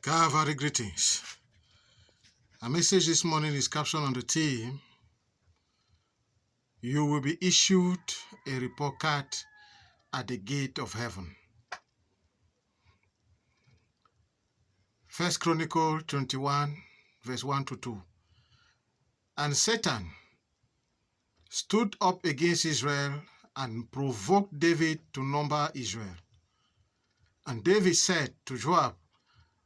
Calvary greetings. Our message this morning is captioned on the theme, You will be issued a report card at the gate of heaven. 1 Chronicles 21, verse 1 to 2. And Satan stood up against Israel and provoked David to number Israel. And David said to Joab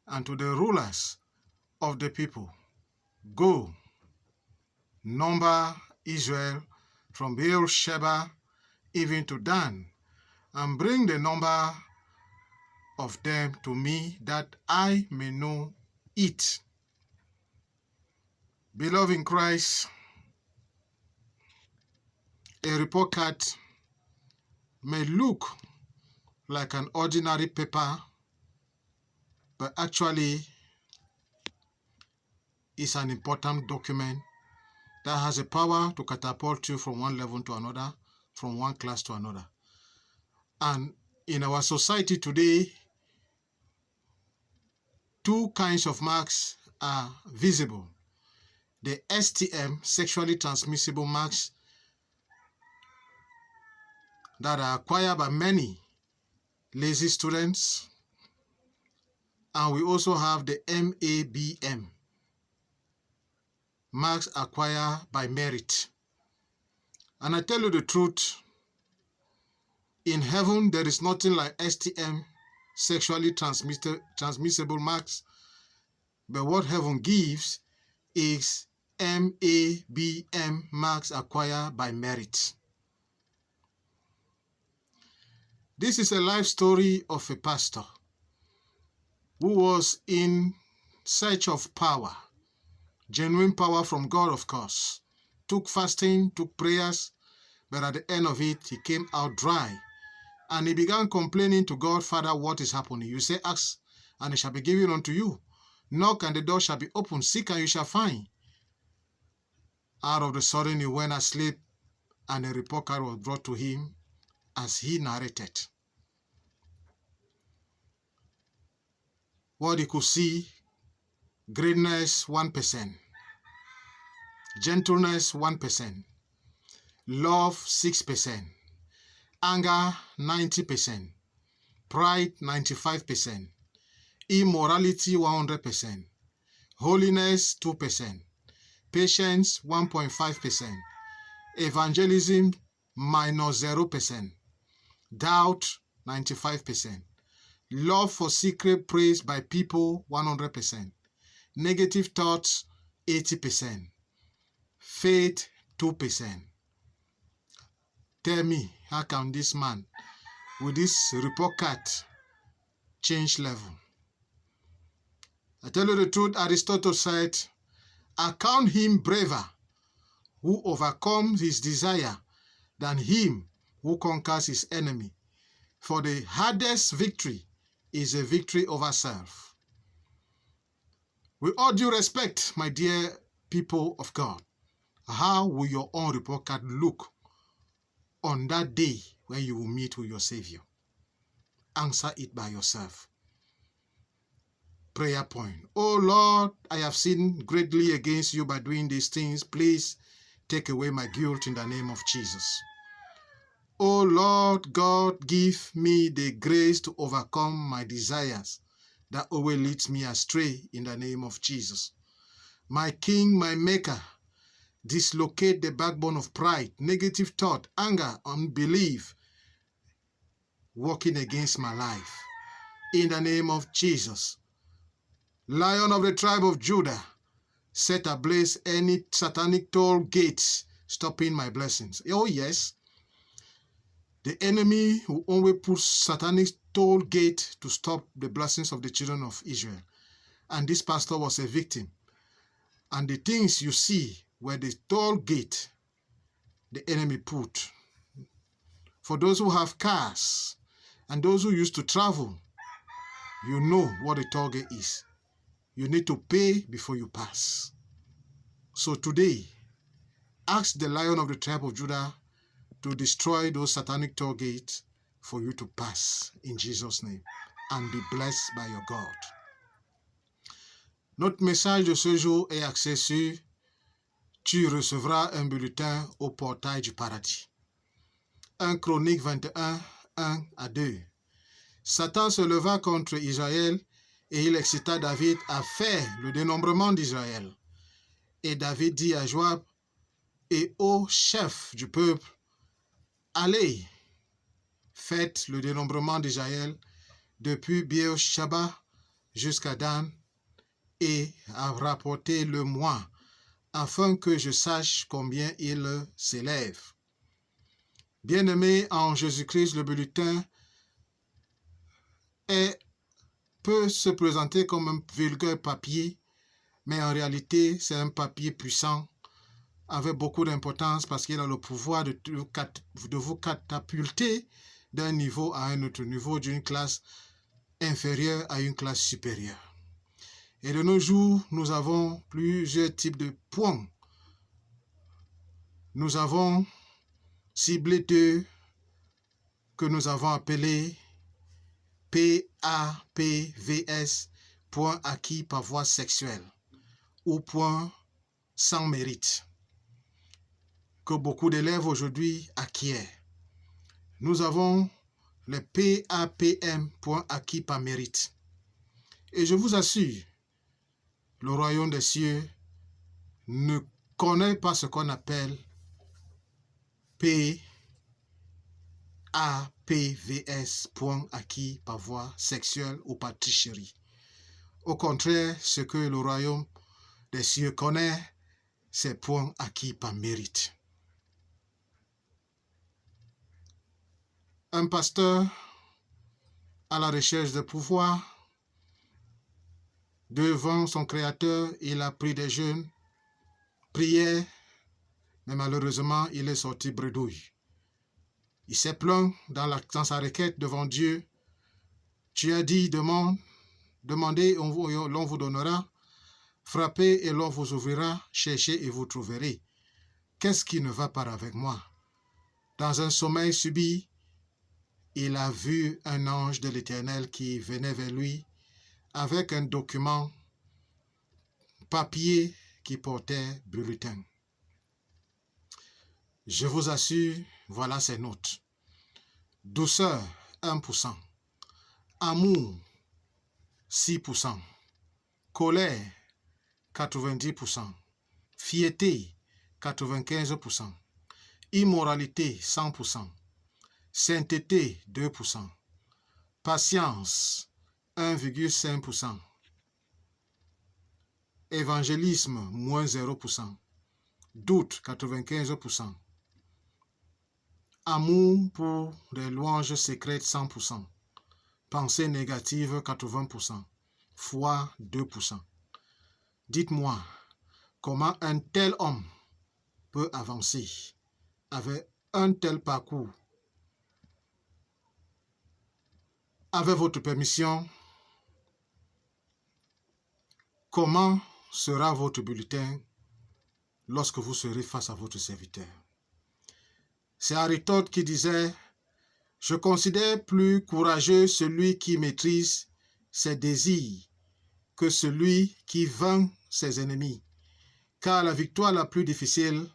and to the rulers of the people, Go, number Israel from Beersheba even to Dan, and bring the number of them to me, that I may know it. Beloved in Christ, a report card may look like an ordinary paper, but actually is an important document that has a power to catapult you from one level to another, from one class to another. And in our society today, two kinds of marks are visible. The STM, sexually transmissible marks, that are acquired by many lazy students, and we also have the MABM, marks acquired by merit. And I tell you the truth, in heaven there is nothing like STM, sexually transmissible marks, but what heaven gives is MABM, marks acquired by merit. This is a life story of a pastor who was in search of power, genuine power from God, of course. Took fasting, took prayers, but at the end of it, he came out dry. And he began complaining to God, Father, what is happening? You say, ask, and it shall be given unto you. Knock, and the door shall be opened. Seek, and you shall find. Out of the sudden, he went asleep, and a report card was brought to him as he narrated. What he could see, greatness 1%, gentleness 1%, love 6%, anger 90%, pride 95%, immorality 100%, holiness 2%, patience 1.5%, evangelism minus 0%, doubt 95%, love for secret praise by people 100%, negative thoughts 80%, faith 2%. Tell me, how can this man with this report card change level? I tell you the truth, Aristotle said, account him braver who overcomes his desire than him who conquers his enemy. For the hardest victory is a victory over self. With all due respect, my dear people of God, how will your own report card look on that day when you will meet with your Savior? Answer it by yourself. Prayer point. Oh Lord, I have sinned greatly against you by doing these things. Please take away my guilt in the name of Jesus. Oh Lord God, give me the grace to overcome my desires that always leads me astray in the name of Jesus. My King, my Maker, dislocate the backbone of pride, negative thought, anger, unbelief, working against my life. In the name of Jesus. Lion of the tribe of Judah, set ablaze any satanic toll gates stopping my blessings. Oh yes, the enemy will always put satanic toll gate to stop the blessings of the children of Israel. And this pastor was a victim. And the things you see were the toll gate the enemy put. For those who have cars and those who used to travel, you know what a toll gate is. You need to pay before you pass. So today, ask the Lion of the tribe of Judah to destroy those satanic toll gates for you to pass in Jesus' name and be blessed by your God. Notre message de ce jour est axé sur « Tu recevras un bulletin au portail du paradis ». 1 Chroniques 21, 1 à 2. Satan se leva contre Israël et il excita David à faire le dénombrement d'Israël. Et David dit à Joab et aux chefs du peuple, « Allez, faites le dénombrement d'Israël depuis Beersheba jusqu'à Dan et rapportez-le-moi, afin que je sache combien il s'élève. » Bien-aimé en Jésus-Christ, le bulletin peut se présenter comme un vulgaire papier, mais en réalité, c'est un papier puissant avec beaucoup d'importance parce qu'il a le pouvoir de vous catapulter d'un niveau à un autre niveau, d'une classe inférieure à une classe supérieure. Et de nos jours, nous avons plusieurs types de points. Nous avons ciblé deux que nous avons appelés PAPVS, point acquis par voie sexuelle, ou point sans mérite, que beaucoup d'élèves aujourd'hui acquièrent. Nous avons le PAPM, point acquis par mérite. Et je vous assure, le royaume des cieux ne connaît pas ce qu'on appelle PAPVS, point acquis par voie sexuelle ou par tricherie. Au contraire, ce que le royaume des cieux connaît, c'est point acquis par mérite. Un pasteur à la recherche de pouvoir, devant son Créateur, il a pris des jeûnes, priait, mais malheureusement, il est sorti bredouille. Il s'est plaint dans sa requête devant Dieu. Tu as dit, demandez, l'on vous donnera, frappez et l'on vous ouvrira, cherchez et vous trouverez. Qu'est-ce qui ne va pas avec moi? Dans un sommeil subit, il a vu un ange de l'Éternel qui venait vers lui avec un document papier qui portait bulletin. Je vous assure, voilà ses notes. Douceur, 1%. Amour, 6%. Colère, 90%. Fierté, 95%. Immoralité, 100%. Sainteté, 2%. Patience, 1,5%. Évangélisme, moins 0%. Doute, 95%. Amour pour des louanges secrètes, 100%. Pensée négative, 80%. Foi, 2%. Dites-moi, comment un tel homme peut avancer avec un tel parcours? Avec votre permission, comment sera votre bulletin lorsque vous serez face à votre serviteur? C'est Aristote qui disait « Je considère plus courageux celui qui maîtrise ses désirs que celui qui vainc ses ennemis, car la victoire la plus difficile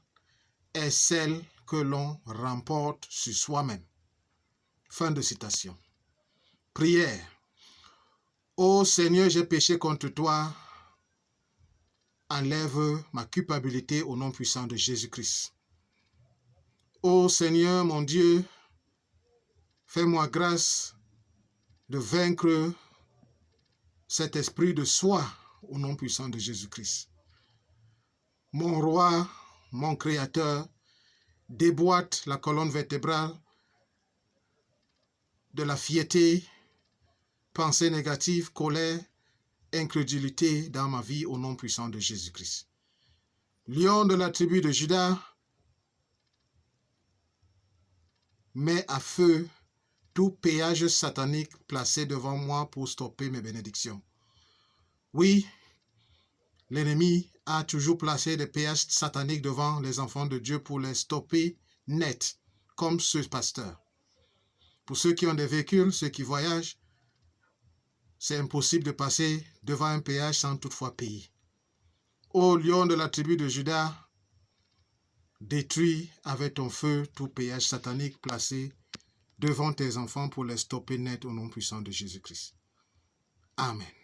est celle que l'on remporte sur soi-même. » Fin de citation. Prière. Ô Seigneur, j'ai péché contre toi. Enlève ma culpabilité au nom puissant de Jésus-Christ. Ô Seigneur, mon Dieu, fais-moi grâce de vaincre cet esprit de soi au nom puissant de Jésus-Christ. Mon roi, mon créateur, déboîte la colonne vertébrale de la fierté, pensée négative, colère, incrédulité dans ma vie au nom puissant de Jésus-Christ. Lion de la tribu de Juda, mets à feu tout péage satanique placé devant moi pour stopper mes bénédictions. Oui, l'ennemi a toujours placé des péages sataniques devant les enfants de Dieu pour les stopper net, comme ce pasteur. Pour ceux qui ont des véhicules, ceux qui voyagent, C'est impossible de passer devant un péage sans toutefois payer. Ô lion de la tribu de Juda, détruis avec ton feu tout péage satanique placé devant tes enfants pour les stopper net au nom puissant de Jésus-Christ. Amen.